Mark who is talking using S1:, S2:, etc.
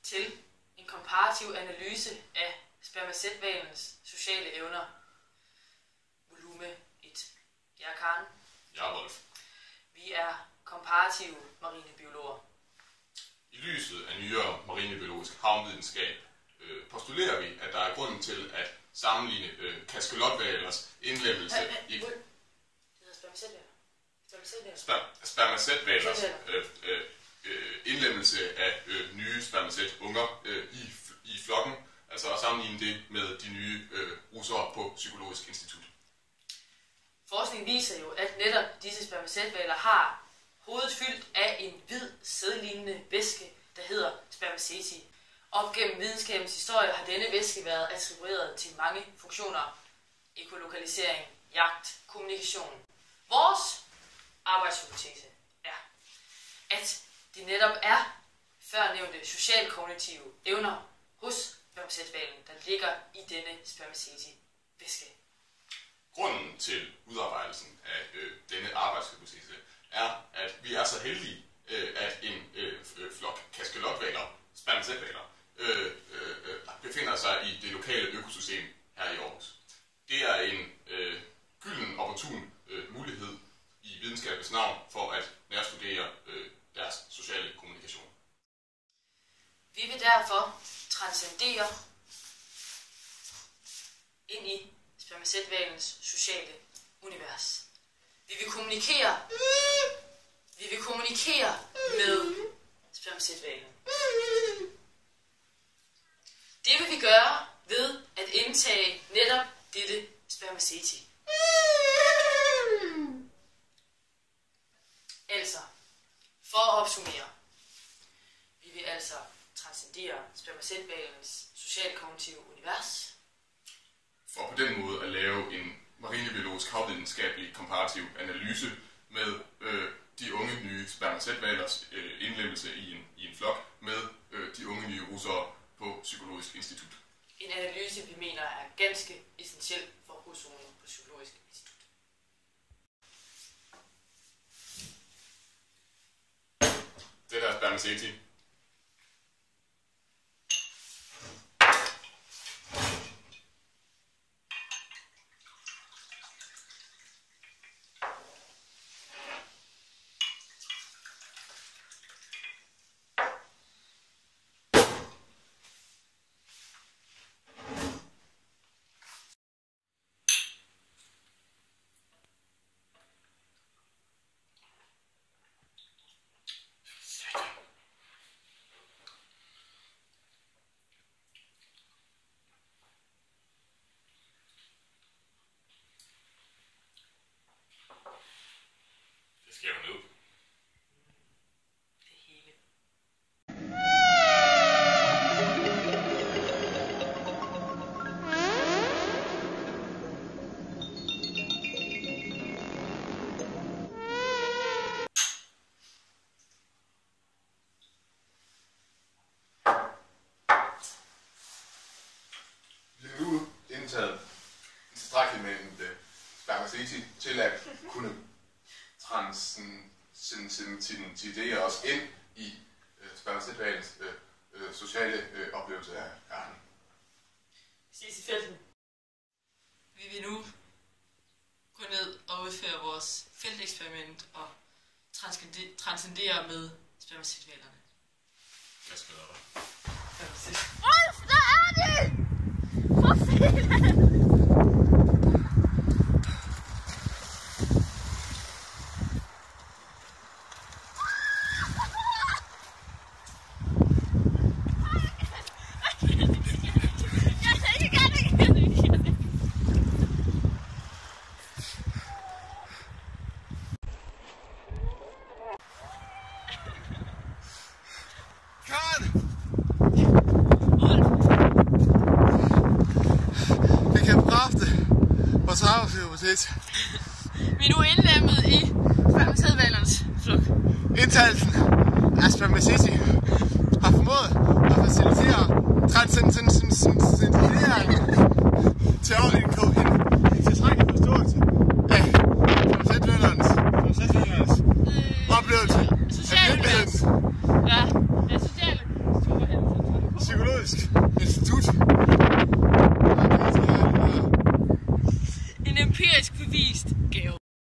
S1: til en komparativ analyse af spermacethvalens sociale evner. Volume 1. Jeg er Karen.
S2: Jeg er Rolf.
S1: Vi er komparative marinebiologer.
S2: I lyset af nyere marinebiologisk havvidenskab postulerer vi, at der er grunden til at sammenligne kaskelotvalers indlemmelse i
S1: Det hedder
S2: spermacetvalers indlemmelse af nye spermacetunger i flokken, altså at sammenligne det med de nye russere på Psykologisk Institut.
S1: Forskning viser jo, at netop disse spermacetvaler har hovedet fyldt af en hvid, sædlignende væske, der hedder spermaceti. Op gennem videnskabens historie har denne væske været attribueret til mange funktioner: ekolokalisering, jagt, kommunikation. Vores arbejdshypotese er, at det netop er førnævnte socialkognitive evner hos spermacetvalen, der ligger i denne spermaceti-væske.
S2: Grunden til udarbejdelsen af denne arbejdshypotese er, at vi er så heldige, at en flok kaskelotvaler, spermacetvaler, befinder sig i det lokale økosystem her i Aarhus. Det er en gylden opportun mulighed i videnskabens navn for at nærstudere deres sociale kommunikation.
S1: Vi vil derfor transcendere ind i spermacetvalens sociale univers. Vi vil kommunikere med spermacetvalen. Det vil vi gøre ved at indtage netop dette spermaceti. Altså, for at opsummere, vi vil altså transcendere spermacetvalens socialkognitive univers.
S2: For på den måde at lave en marinebiologisk havvidenskabelig komparativ analyse med de unge nye spermacetvalers indlemmelse i en flok med de unge nye russere på Psykologisk Institut.
S1: En analyse, vi mener er ganske essentiel for ruszonen på Psykologisk Institut.
S2: Det der er spermaceti. Det sker jo nu.
S1: Det hele.
S2: Vi har nu indtaget en tilstrækkelig mængde spermaceti til at kunne transcendere os ind i spermacetvalens sociale oplevelse af verden.
S1: Ses i felten. Vi vil nu gå ned og udføre vores felteksperiment og transcendere med spermacetvalerne.
S2: Hvad skal der?
S3: Rolf, der er de! For filan!
S4: Vi kan bekræfte vores arbejdshypotes.
S1: Vi er nu indlemmet i spermacetvalernes flok.
S4: Indtagelsen af spermaceti har formået at facilitere transcendering til en tilstrækkelig forståelse af spermacetvalernes oplevelse af virkeligheden.
S1: Ja, det er sociale superhelvede.
S4: Zoologisk Institut